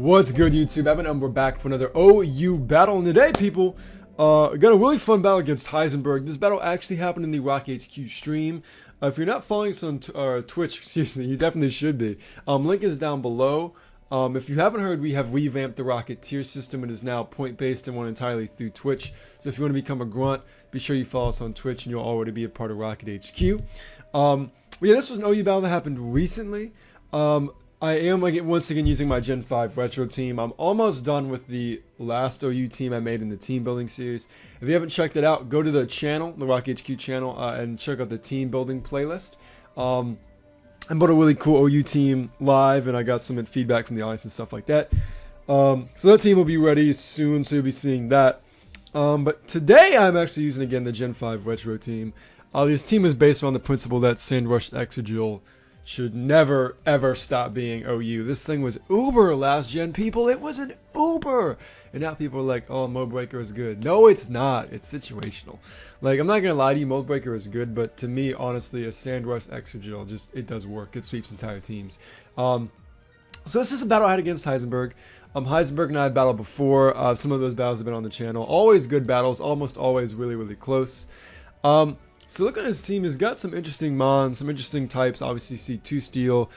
What's good, YouTube? Evan, and we're back for another OU battle. And today, people, got a really fun battle against Heisenberg. This battle actually happened in the Rock HQ stream. If you're not following us on Twitch, excuse me, you definitely should be. Link is down below. If you haven't heard, we have revamped the Rocket tier system. It is now point-based and run entirely through Twitch. So if you want to become a grunt, be sure you follow us on Twitch and you'll already be a part of Rocket HQ. But yeah, this was an OU battle that happened recently. I am once again using my Gen 5 retro team. I'm almost done with the last OU team I made in the team building series. If you haven't checked it out, go to the channel, the Rock HQ channel, and check out the team building playlist. I bought a really cool OU team live, and I got some feedback from the audience and stuff like that. So that team will be ready soon, so you'll be seeing that. But today I'm actually using again the Gen 5 retro team. This team is based on the principle that Sandrush Exegil should never ever stop being OU. This thing was uber last gen, people. It was an uber, and now people are like, "Oh, Modebreaker is good." No, it's not. It's situational. Like, I'm not gonna lie to you, Modebreaker is good, but to me, honestly, a Sandrush Exegil it does work. It sweeps entire teams. So this is a battle I had against Heisenberg. Heisenberg and I have battled before. Some of those battles have been on the channel. Always good battles. Almost always really close. So look at his team. He's got some interesting mons, some interesting types. Obviously, you see 2 steel,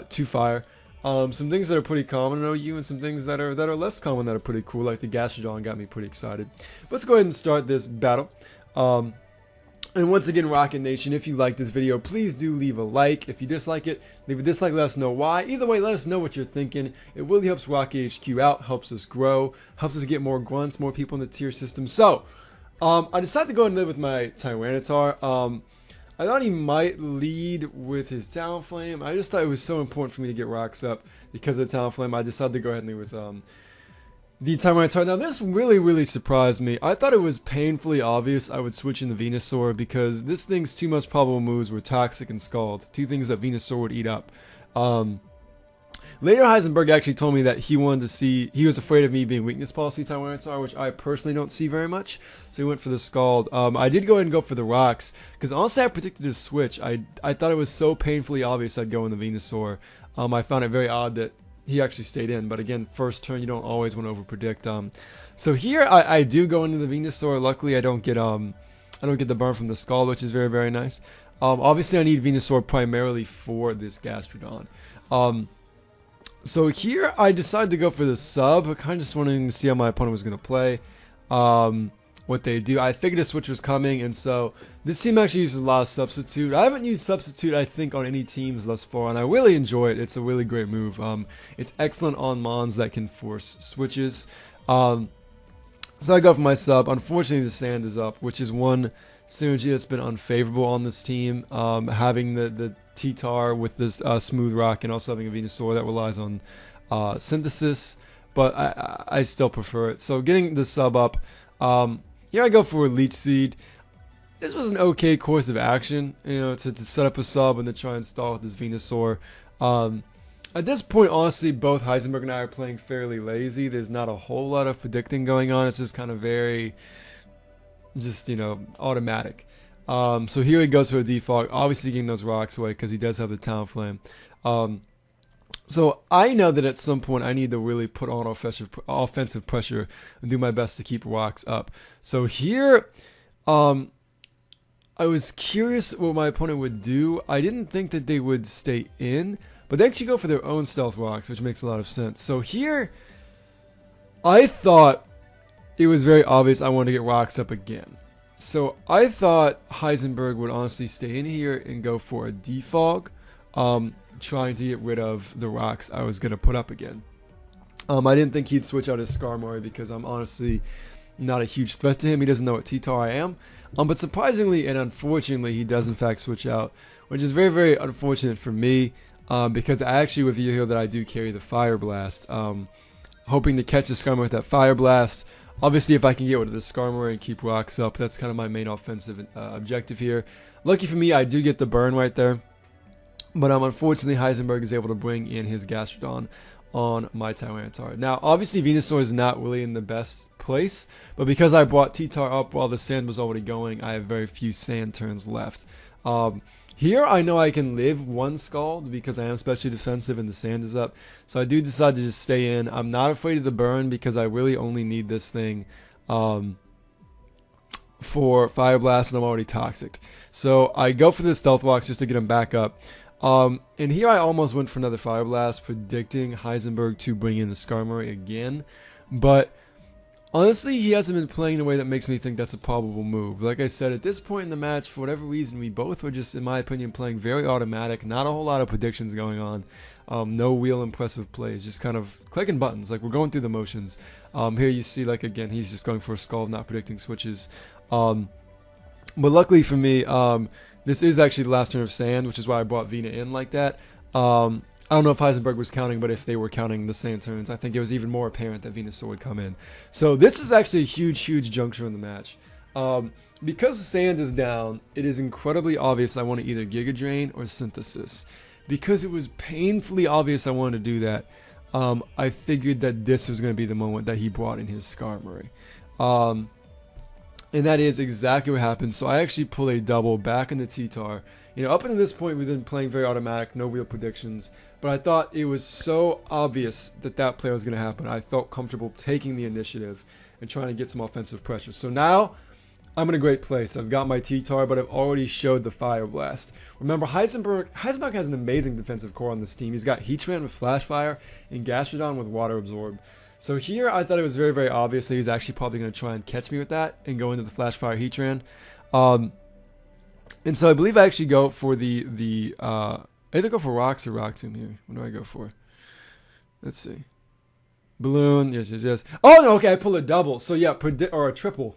2 fire. Some things that are pretty common in OU, and some things that are less common that are pretty cool. Like the Gastrodon got me pretty excited. Let's go ahead and start this battle. And once again, Rocket Nation, if you like this video, please do leave a like. If you dislike it, leave a dislike. Let us know why. Either way, let us know what you're thinking. It really helps Rocket HQ out, helps us grow, helps us get more grunts, more people in the tier system. So I decided to go and live with my Tyranitar. I thought he might lead with his Talonflame. I just thought it was so important for me to get rocks up because of the Talonflame. I decided to go ahead and lead with the Tyranitar. Now this really surprised me. I thought it was painfully obvious I would switch into Venusaur because this thing's 2 most probable moves were Toxic and Scald. 2 things that Venusaur would eat up. Later, Heisenberg actually told me that he was afraid of me being weakness policy Tyranitar, which I personally don't see very much. So he went for the Scald. I did go ahead and go for the rocks, because honestly I predicted a switch. I thought it was so painfully obvious I'd go in the Venusaur. I found it very odd that he actually stayed in, but again, first turn you don't always want to overpredict. So here I do go into the Venusaur. Luckily I don't get the burn from the Scald, which is very nice. Obviously I need Venusaur primarily for this Gastrodon. So here I decided to go for the sub, kind of just wanting to see how my opponent was going to play, what they do. I figured a switch was coming, and so this team actually uses a lot of substitute. I haven't used substitute, I think, on any teams thus far, and I really enjoy it. It's a really great move. It's excellent on mons that can force switches. So I go for my sub. Unfortunately, the sand is up, which is one synergy that's been unfavorable on this team. Having the T-Tar with this smooth rock, and also having a Venusaur that relies on synthesis, but I still prefer it. So getting the sub up, here I go for a Leech Seed. This was an okay course of action, you know, to set up a sub and to try and stall with this Venusaur. At this point, honestly, both Heisenberg and I are playing fairly lazy. There's not a whole lot of predicting going on. It's just kind of very, just, you know, automatic. So here he goes for a defog, obviously getting those rocks away because he does have the Talonflame. So I know that at some point I need to really put on offensive pressure and do my best to keep rocks up. So here, I was curious what my opponent would do. I didn't think that they would stay in, but they actually go for their own stealth rocks, which makes a lot of sense. So here, I thought it was very obvious I wanted to get rocks up again. So I thought Heisenberg would honestly stay in here and go for a defog, trying to get rid of the rocks I was going to put up again. I didn't think he'd switch out his Skarmory because I'm honestly not a huge threat to him. He doesn't know what T-Tar I am. But surprisingly and unfortunately, he does in fact switch out, which is very unfortunate for me, because I actually reveal here that I do carry the Fire Blast, hoping to catch the Skarmory with that Fire Blast. Obviously, if I can get rid of the Skarmory and keep rocks up, that's kind of my main offensive objective here. Lucky for me, I do get the burn right there. But unfortunately, Heisenberg is able to bring in his Gastrodon on my Tyranitar. Now, obviously, Venusaur is not really in the best place, but because I brought T-Tar up while the sand was already going, I have very few sand turns left. Here I know I can live one Scald because I am specially defensive and the sand is up. So I do decide to just stay in. I'm not afraid of the burn because I really only need this thing for Fire Blast and I'm already toxic. So I go for the Stealth Walks just to get him back up. And here I almost went for another Fire Blast, predicting Heisenberg to bring in the Skarmory again. But honestly, he hasn't been playing in a way that makes me think that's a probable move. Like I said, at this point in the match, for whatever reason, we both were just, in my opinion, playing very automatic. Not a whole lot of predictions going on. No real impressive plays. Just kind of clicking buttons. Like, we're going through the motions. Here you see, like, again, he's just going for a Scald, not predicting switches. But luckily for me, this is actually the last turn of Sand, which is why I brought Vina in like that. I don't know if Heisenberg was counting, but if they were counting the sand turns, I think it was even more apparent that Venusaur would come in. So this is actually a huge, huge juncture in the match. Because the sand is down, it is incredibly obvious I want to either Giga Drain or Synthesis. Because it was painfully obvious I wanted to do that, I figured that this was going to be the moment that he brought in his Skarmory. And that is exactly what happened. So I actually pull a double back in the T-Tar. You know, up until this point, we've been playing very automatic, no real predictions. But I thought it was so obvious that that play was going to happen. I felt comfortable taking the initiative and trying to get some offensive pressure. So now I'm in a great place. I've got my T-Tar, but I've already showed the Fire Blast. Remember, Heisenberg has an amazing defensive core on this team. He's got Heatran with Flash Fire and Gastrodon with Water Absorb. So here I thought it was very, very obvious that he's actually probably going to try and catch me with that and go into the Flash Fire Heatran. And so I believe I actually go for I either go for Rocks or Rock Tomb here. What do I go for? Let's see. Balloon, yes. Oh, no, okay, I pull a double. So yeah, or a triple.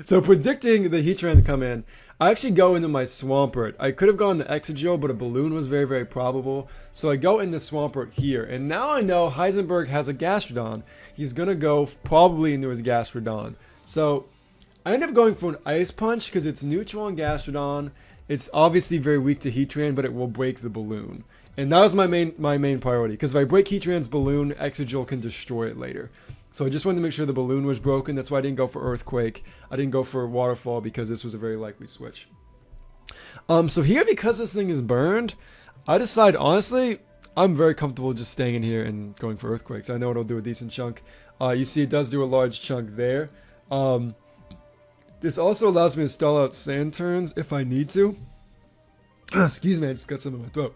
So predicting the Heatran to come in, I actually go into my Swampert. I could have gone to Exegil, but a Balloon was very, very probable. So I go into Swampert here. And now I know Heisenberg has a Gastrodon. He's going to go probably into his Gastrodon. So I end up going for an Ice Punch because it's neutral on Gastrodon. It's obviously very weak to Heatran, but it will break the Balloon. And that was my main priority, because if I break Heatran's Balloon, Exegil can destroy it later. So I just wanted to make sure the Balloon was broken. That's why I didn't go for Earthquake. I didn't go for Waterfall, because this was a very likely switch. So here, because this thing is burned, I decide, honestly, I'm very comfortable just staying in here and going for Earthquakes. I know it'll do a decent chunk. You see it does do a large chunk there. This also allows me to stall out sand turns if I need to. Excuse me, I just got something in my throat.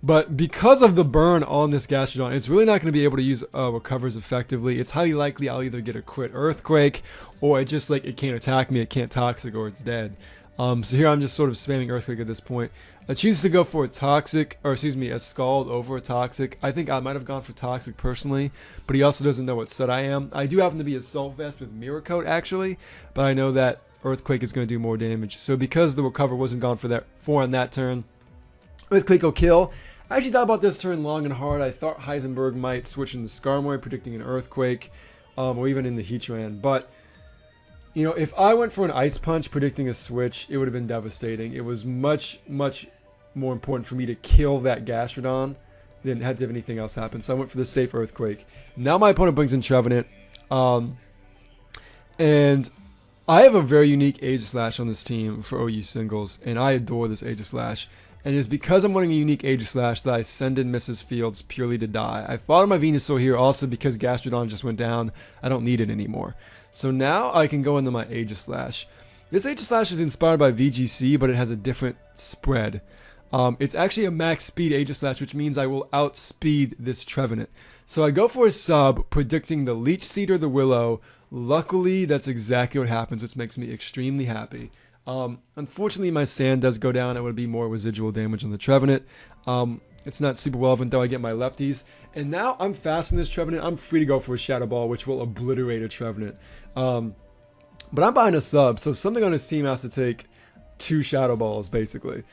But because of the burn on this Gastrodon, it's really not going to be able to use recovers effectively. It's highly likely I'll either get a crit Earthquake, or it just, like, it can't attack me, it can't Toxic, or it's dead. So here I'm just sort of spamming Earthquake at this point. I choose to go for a Toxic, or excuse me, a Scald over a Toxic. I think I might have gone for Toxic personally, but he also doesn't know what set I am. I do happen to be Assault Vest with Mirror Coat, actually, but I know that Earthquake is going to do more damage. So because the Recover wasn't gone for on that turn, Earthquake will kill. I actually thought about this turn long and hard. I thought Heisenberg might switch into Skarmory, predicting an Earthquake, or even in the Heatran. But, you know, if I went for an Ice Punch predicting a switch, it would have been devastating. It was much, much more important for me to kill that Gastrodon than had to have anything else happen. So I went for the safe Earthquake. Now my opponent brings in Trevenant. And I have a very unique Aegislash on this team for OU singles, and I adore this Aegislash. And it's because I'm running a unique Aegislash that I send in Mrs. Fields purely to die. I followed my Venusaur here also because Gastrodon just went down. I don't need it anymore. So now I can go into my Aegislash. This Aegislash is inspired by VGC, but it has a different spread. It's actually a max speed Aegislash, which means I will outspeed this Trevenant. So I go for a sub, predicting the Leech Seed or the Willow. Luckily, that's exactly what happens, which makes me extremely happy. Unfortunately, my sand does go down. It would be more residual damage on the Trevenant. It's not super relevant, though. I get my lefties. And now I'm fast in this Trevenant. I'm free to go for a Shadow Ball, which will obliterate a Trevenant. But I'm behind a sub, so something on his team has to take 2 Shadow Balls, basically.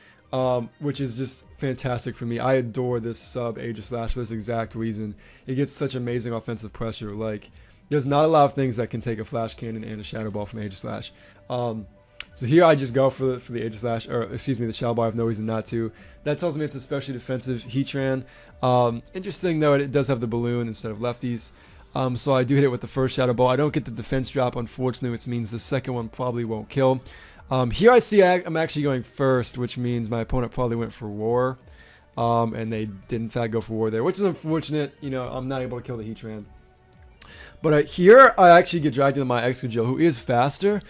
Which is just fantastic for me. I adore this sub Aegislash for this exact reason. It gets such amazing offensive pressure. Like, there's not a lot of things that can take a Flash Cannon and a Shadow Ball from Aegislash. So here I just go for the Aegislash, or excuse me, the Shadow Ball. I have no reason not to. That tells me it's especially defensive Heatran. Interesting though, it does have the Balloon instead of lefties. So I do hit it with the first Shadow Ball. I don't get the defense drop, unfortunately, which means the second one probably won't kill. Here I see I'm actually going first, which means my opponent probably went for war. And they did in fact go for war there, which is unfortunate. You know, I'm not able to kill the Heatran. But here I actually get dragged into my Excadrill, who is faster.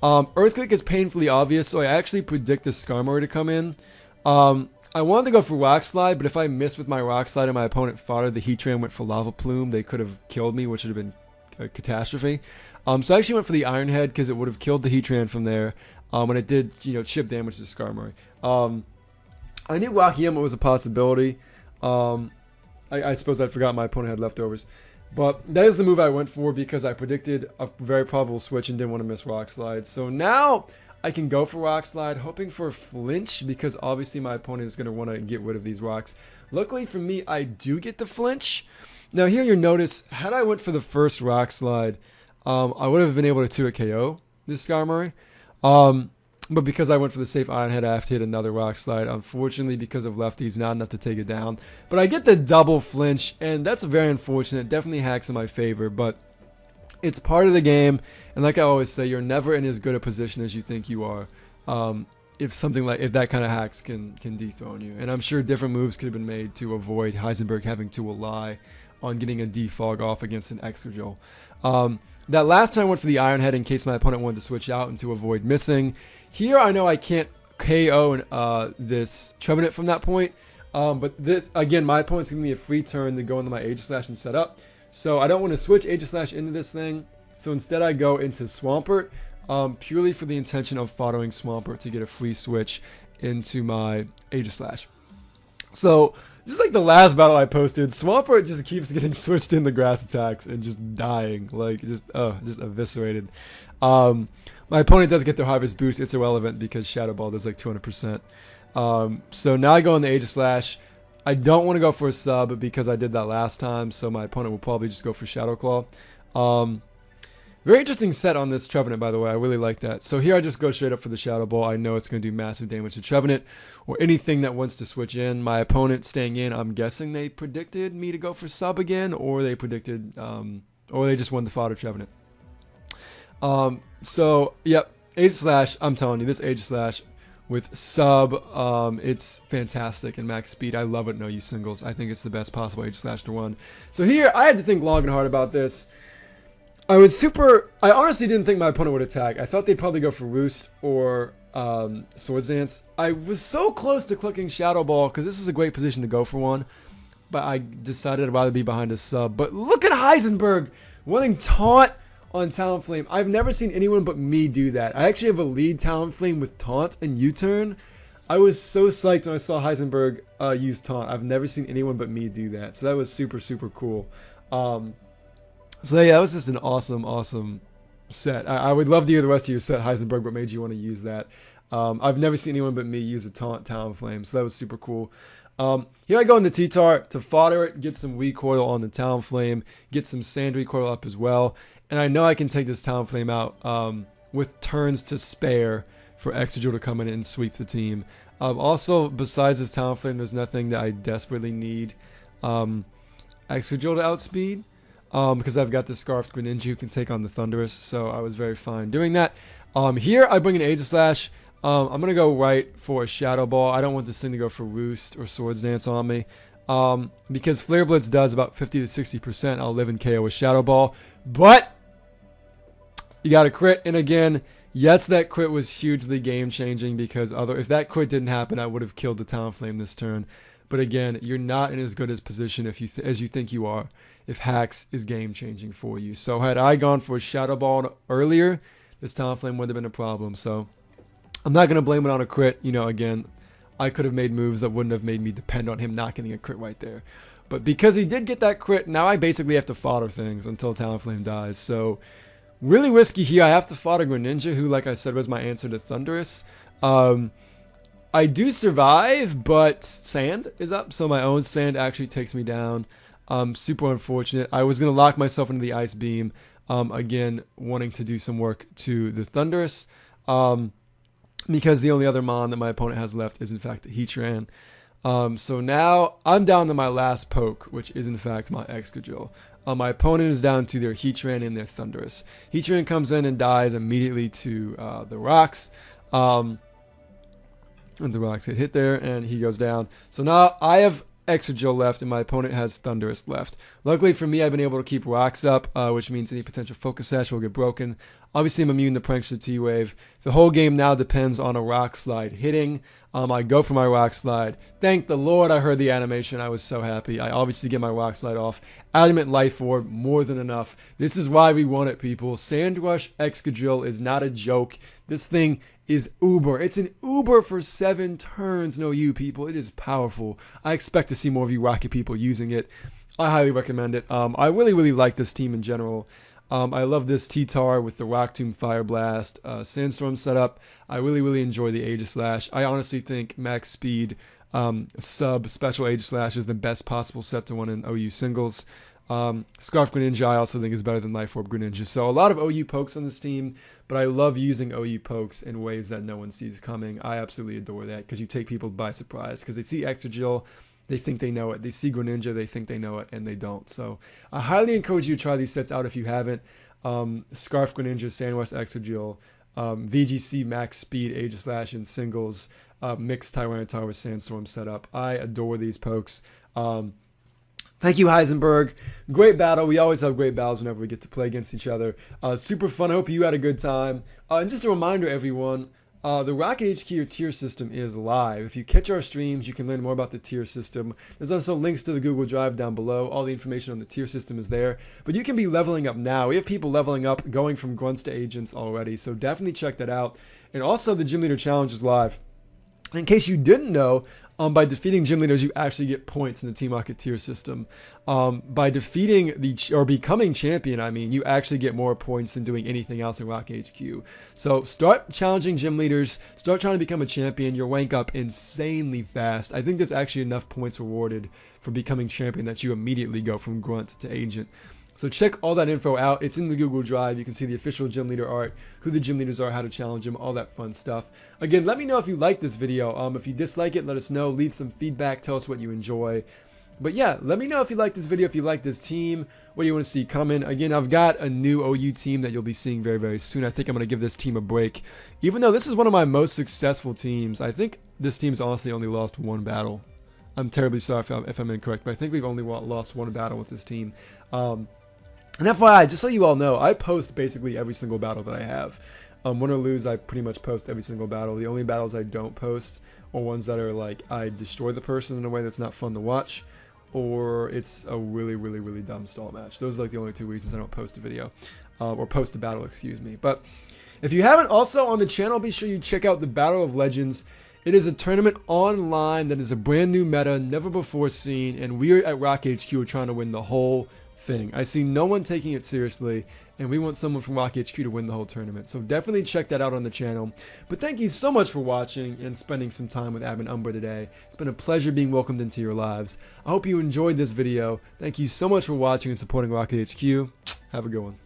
Earthquake is painfully obvious, so I actually predict the Skarmory to come in. I wanted to go for Rock Slide, but if I missed with my Rock Slide and my opponent fought the Heatran went for Lava Plume, they could have killed me, which would have been a catastrophe. So I actually went for the Iron Head because it would have killed the Heatran from there. And it did, you know, chip damage to the Skarmory. I knew Wakiyama was a possibility. I suppose I forgot my opponent had leftovers. But that is the move I went for because I predicted a very probable switch and didn't want to miss Rock Slide. So now I can go for Rock Slide, hoping for a flinch because obviously my opponent is going to want to get rid of these rocks. Luckily for me, I do get the flinch. Now here you'll notice, had I went for the first Rock Slide, I would have been able to 2-hit KO this Skarmory. But because I went for the safe Iron Head, I have to hit another Rock Slide. Unfortunately, because of lefties, not enough to take it down. But I get the double flinch, and that's very unfortunate. Definitely hacks in my favor, but it's part of the game. And like I always say, you're never in as good a position as you think you are. If that kind of hacks can dethrone you. And I'm sure different moves could have been made to avoid Heisenberg having to rely on getting a defog off against an Excadrill. That last time I went for the Iron Head in case my opponent wanted to switch out and to avoid missing. Here I know I can't KO this Trevenant from that point. But this, again, my opponent's giving me a free turn to go into my Aegislash and set up. So I don't want to switch Aegislash into this thing. So instead I go into Swampert, purely for the intention of following Swampert to get a free switch into my Aegislash. So just like the last battle I posted, Swampert just keeps getting switched in the grass attacks and just dying, like just eviscerated. My opponent does get their Harvest Boost. It's irrelevant because Shadow Ball does like 200%. So now I go on the Aegislash. I don't want to go for a sub because I did that last time, so my opponent will probably just go for Shadow Claw. Very interesting set on this Trevenant, by the way. I really like that. So here I just go straight up for the Shadow Ball. I know it's going to do massive damage to Trevenant or anything that wants to switch in. My opponent staying in, I'm guessing they predicted me to go for sub again, or they predicted, or they just wanted to fodder Trevenant. So, yep, Aegislash, I'm telling you, this Aegislash with sub, it's fantastic in max speed. I love it, no use singles. I think it's the best possible Aegislash to run. So here, I had to think long and hard about this. I honestly didn't think my opponent would attack. I thought they'd probably go for Roost or Swords Dance. I was so close to clicking Shadow Ball because this is a great position to go for one. But I decided I'd rather be behind a sub. But look at Heisenberg running Taunt on Talonflame. I've never seen anyone but me do that. I actually have a lead Talonflame with Taunt and U-turn. I was so psyched when I saw Heisenberg use Taunt. I've never seen anyone but me do that. So that was super, super cool. So yeah, that was just an awesome set. I would love to hear the rest of your set, Heisenberg, what made you want to use that. I've never seen anyone but me use a Taunt Talonflame, so that was super cool. Here I go into T-Tar to fodder it, get some recoil on the Talonflame, get some sand recoil up as well. And I know I can take this Talonflame out with turns to spare for Excadrill to come in and sweep the team. Also, besides this Talonflame, there's nothing that I desperately need Excadrill to outspeed. Because I've got the Scarfed Greninja who can take on the Thundurus, so I was very fine doing that. Here I bring an Aegislash. I'm going to go right for a Shadow Ball. I don't want this thing to go for Roost or Swords Dance on me. Because Flare Blitz does about 50 to 60%. I'll live in KO with Shadow Ball. But you got a crit, and again, yes, that crit was hugely game-changing because if that crit didn't happen, I would have killed the Talonflame this turn. But again, you're not in as good a position as you think you are if hacks is game-changing for you. So had I gone for a Shadow Ball earlier, this Talonflame would have been a problem. So I'm not going to blame it on a crit. You know, again, I could have made moves that wouldn't have made me depend on him not getting a crit right there. But because he did get that crit, now I basically have to fodder things until Talonflame dies. So really risky here. I have to fodder Greninja, who, like I said, was my answer to Thundurus. I do survive, but Sand is up, so my own Sand actually takes me down. Super unfortunate. I was going to lock myself into the Ice Beam, again, wanting to do some work to the Thundurus, because the only other Mon that my opponent has left is, in fact, the Heatran. So now I'm down to my last poke, which is, in fact, my Excadrill. My opponent is down to their Heatran and their Thundurus. Heatran comes in and dies immediately to the rocks. And the rocks get hit there, and he goes down. So now I have Extra Jill left, and my opponent has Thunderous left. Luckily for me, I've been able to keep rocks up, which means any potential focus sash will get broken. Obviously, I'm immune to Prankster T-Wave. The whole game now depends on a rock slide hitting. I go for my rock slide. Thank the Lord I heard the animation. I was so happy. I obviously get my rock slide off. Adamant Life Orb, more than enough. This is why we won it, people. Sandrush Excadrill is not a joke. This thing is uber. It's an uber for 7 turns. No, you people. It is powerful. I expect to see more of you Rocket people using it. I highly recommend it. I really like this team in general. I love this T-Tar with the Rock Tomb Fire Blast, Sandstorm setup. I really enjoy the Aegislash. I honestly think Max Speed sub Special Aegislash is the best possible set to win in OU singles. Scarf Greninja I also think is better than Life Orb Greninja. So a lot of OU pokes on this team, but I love using OU pokes in ways that no one sees coming. I absolutely adore that because you take people by surprise because they see Extra Jill, they think they know it. They see Greninja, they think they know it, and they don't. So I highly encourage you to try these sets out if you haven't. Scarf Greninja, Sandwest Exegil, VGC Max Speed, Aegislash in singles, mixed Tyranitar with Sandstorm setup. I adore these pokes. Thank you, Heisenberg. Great battle. We always have great battles whenever we get to play against each other. Super fun. I hope you had a good time. And just a reminder, everyone, the Rocket HQ tier system is live. If you catch our streams, you can learn more about the tier system. There's also links to the Google Drive down below. All the information on the tier system is there. But you can be leveling up now. We have people leveling up, going from grunts to agents already. So definitely check that out. And also the Gym Leader Challenge is live. In case you didn't know, by defeating gym leaders, you actually get points in the Team Rocket tier system. By defeating or becoming champion, I mean, you actually get more points than doing anything else in Rocket HQ. So start challenging gym leaders, start trying to become a champion. You'll rank up insanely fast. I think there's actually enough points rewarded for becoming champion that you immediately go from grunt to agent. So check all that info out. It's in the Google Drive. You can see the official gym leader art, who the gym leaders are, how to challenge them, all that fun stuff. Again, let me know if you like this video. If you dislike it, let us know. Leave some feedback. Tell us what you enjoy. But yeah, let me know if you like this video, if you like this team, what do you want to see coming. Again, I've got a new OU team that you'll be seeing very soon. I think I'm going to give this team a break. Even though this is one of my most successful teams, I think this team's honestly only lost 1 battle. I'm terribly sorry if I'm incorrect, but I think we've only lost 1 battle with this team. And FYI, just so you all know, I post basically every single battle that I have. Win or lose, I pretty much post every single battle. The only battles I don't post are ones that are like I destroy the person in a way that's not fun to watch, or it's a really dumb stall match. Those are like the only 2 reasons I don't post a video, or post a battle, excuse me. But if you haven't, also on the channel, be sure you check out the Battle of Legends. It is a tournament online that is a brand new meta, never before seen, and we at Rock HQ are trying to win the whole thing. I see no one taking it seriously, and we want someone from Rock HQ to win the whole tournament. So definitely check that out on the channel. But thank you so much for watching and spending some time with Admin Umbra today. It's been a pleasure being welcomed into your lives. I hope you enjoyed this video. Thank you so much for watching and supporting Rocket HQ. Have a good one.